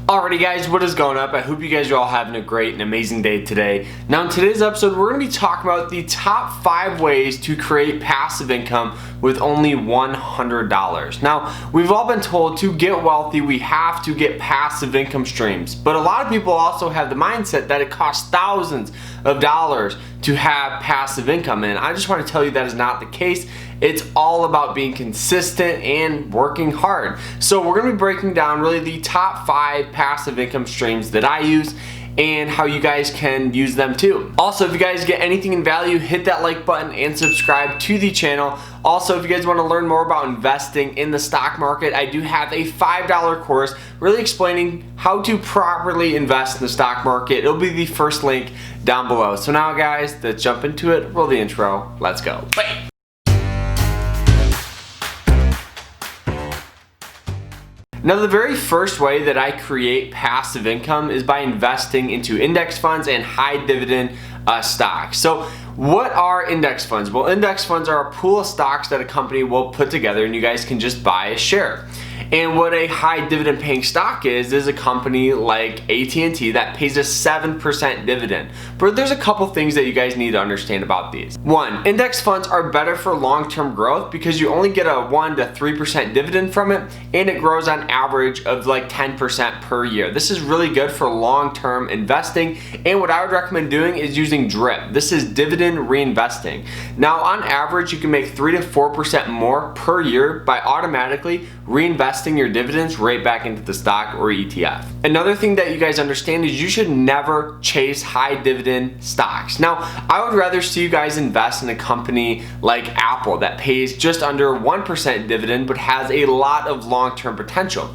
Alrighty guys, what is going up? I hope you guys are all having a great and amazing day today. Now in today's episode, we're going to be talking about the top 5 ways to create passive income with only $100. Now, we've all been told to get wealthy, we have to get passive income streams. But a lot of people also have the mindset that it costs thousands of dollars to have passive income. And I just want to tell you that is not the case. It's all about being consistent and working hard. So we're going to be breaking down really the top 5 passive income streams that I use and how you guys can use them too. Also, if you guys get anything in value, hit that like button and subscribe to the channel. Also, if you guys want to learn more about investing in the stock market, I do have a $5 course really explaining how to properly invest in the stock market. It'll be the first link down below. So now guys, let's jump into it. Roll the intro. Let's go. Bye. Now, the very first way that I create passive income is by investing into index funds and high dividend stocks. So what are index funds? Well, index funds are a pool of stocks that a company will put together and you guys can just buy a share. And what a high dividend paying stock is a company like AT&T that pays a 7% dividend. But there's a couple things that you guys need to understand about these. One, index funds are better for long-term growth because you only get a 1 to 3% dividend from it, and it grows on average of like 10% per year. This is really good for long-term investing, and what I would recommend doing is using DRIP. This is dividend reinvesting. Now, on average, you can make 3 to 4% more per year by automatically reinvesting your dividends right back into the stock or ETF. Another thing that you guys understand is you should never chase high dividend stocks. Now, I would rather see you guys invest in a company like Apple that pays just under 1% dividend but has a lot of long-term potential.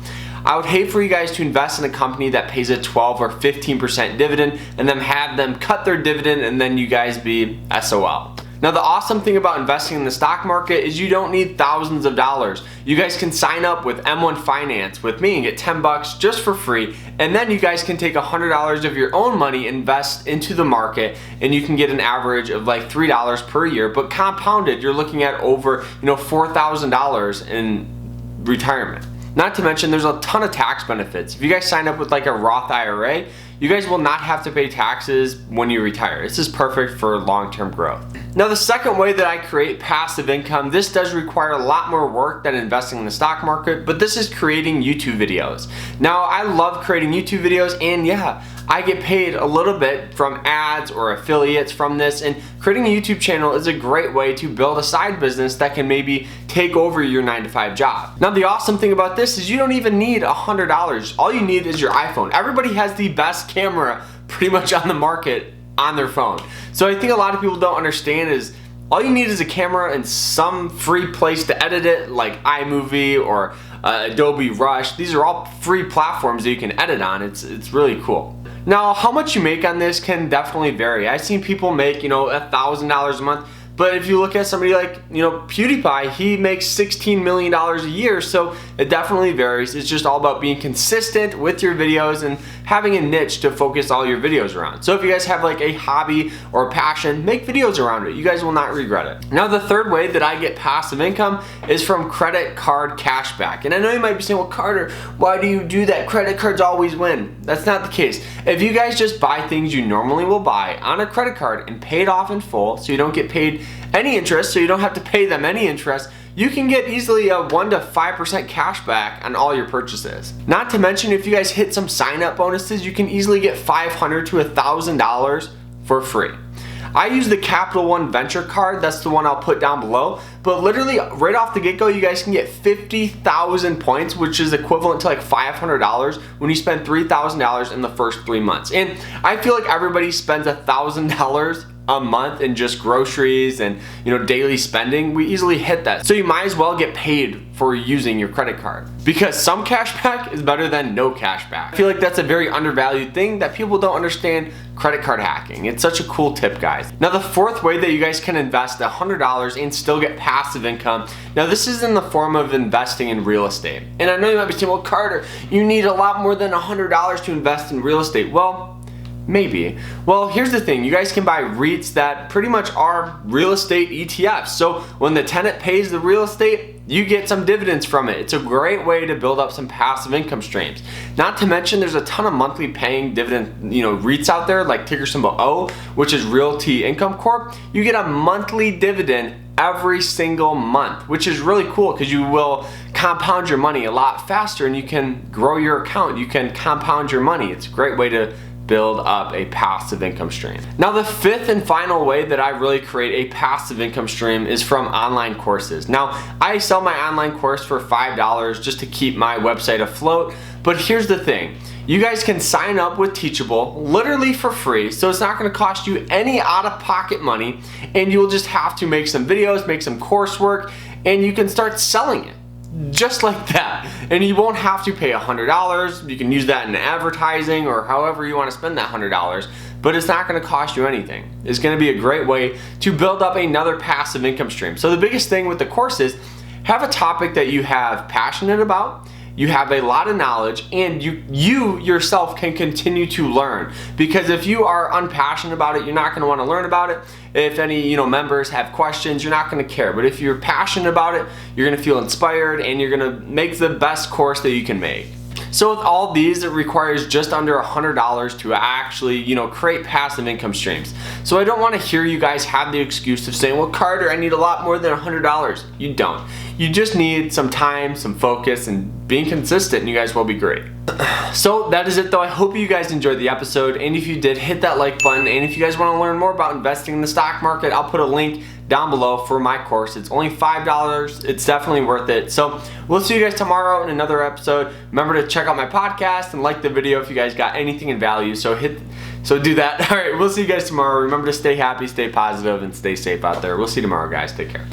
I would hate for you guys to invest in a company that pays a 12 or 15% dividend and then have them cut their dividend and then you guys be SOL. Now, the awesome thing about investing in the stock market is you don't need thousands of dollars. You guys can sign up with M1 Finance with me and get 10 bucks just for free, and then you guys can take $100 of your own money, invest into the market, and you can get an average of like $3 per year, but compounded, you're looking at over $4,000 in retirement. Not to mention, there's a ton of tax benefits. If you guys sign up with like a Roth IRA, you guys will not have to pay taxes when you retire. This is perfect for long-term growth. Now, the second way that I create passive income, this does require a lot more work than investing in the stock market, but this is creating YouTube videos. Now, I love creating YouTube videos, and yeah, I get paid a little bit from ads or affiliates from this, and creating a YouTube channel is a great way to build a side business that can maybe take over your 9-to-5 job. Now, the awesome thing about this is you don't even need $100. All you need is your iPhone. Everybody has the best camera pretty much on the market on their phone. So I think a lot of people don't understand is all you need is a camera and some free place to edit it, like iMovie or Adobe Rush. These are all free platforms that you can edit on. It's really cool. Now, how much you make on this can definitely vary. I've seen people make, $1,000 a month. But if you look at somebody like, PewDiePie, he makes $16 million a year, so it definitely varies. It's just all about being consistent with your videos and having a niche to focus all your videos around. So if you guys have like a hobby or a passion, make videos around it. You guys will not regret it. Now, the third way that I get passive income is from credit card cashback. And I know you might be saying, well, Carter, why do you do that? Credit cards always win. That's not the case. If you guys just buy things you normally will buy on a credit card and pay it off in full, so you don't get paid any interest, so you don't have to pay them any interest, you can get easily a 1 to 5% cash back on all your purchases. Not to mention, if you guys hit some sign up bonuses, you can easily get $500 to $1,000 for free. I use the Capital One Venture card, that's the one I'll put down below, but literally right off the get-go, you guys can get 50,000 points, which is equivalent to like $500 when you spend $3,000 in the first 3 months. And I feel like everybody spends $1,000 a month in just groceries and daily spending. We easily hit that. So you might as well get paid for using your credit card because some cash back is better than no cash back. I feel like that's a very undervalued thing that people don't understand, credit card hacking. It's such a cool tip, guys. Now, the fourth way that you guys can invest $100 and still get passive income. Now, this is in the form of investing in real estate. And I know you might be saying, well, Carter, you need a lot more than $100 to invest in real estate. Well, maybe. Well, here's the thing. You guys can buy REITs that pretty much are real estate ETFs. So when the tenant pays the real estate, you get some dividends from it. It's a great way to build up some passive income streams. Not to mention there's a ton of monthly paying dividend, REITs out there like ticker symbol O, which is Realty Income Corp. You get a monthly dividend every single month, which is really cool because you will compound your money a lot faster and you can grow your account. You can compound your money. It's a great way to build up a passive income stream. Now, the fifth and final way that I really create a passive income stream is from online courses. Now, I sell my online course for $5 just to keep my website afloat, but here's the thing. You guys can sign up with Teachable literally for free, so it's not going to cost you any out-of-pocket money, and you'll just have to make some videos, make some coursework, and you can start selling it. Just like that. And you won't have to pay $100. You can use that in advertising or however you want to spend that $100, but it's not going to cost you anything. It's going to be a great way to build up another passive income stream. So the biggest thing with the course is have a topic that you have passionate about, you have a lot of knowledge, and you yourself can continue to learn. Because if you are unpassionate about it, you're not going to want to learn about it. If any members have questions, you're not going to care. But if you're passionate about it, you're going to feel inspired and you're going to make the best course that you can make. So with all these, it requires just under $100 to actually, create passive income streams. So I don't want to hear you guys have the excuse of saying, well, Carter, I need a lot more than $100. You don't. You just need some time, some focus, and being consistent, and you guys will be great. So that is it though. I hope you guys enjoyed the episode, and if you did, hit that like button. And if you guys want to learn more about investing in the stock market, I'll put a link down below for my course. It's only $5. It's definitely worth it. So we'll see you guys tomorrow in another episode. Remember to check out my podcast and like the video if you guys got anything in value. So do that. All right, we'll see you guys tomorrow. Remember to stay happy, stay positive, and stay safe out there. We'll see you tomorrow, guys. Take care.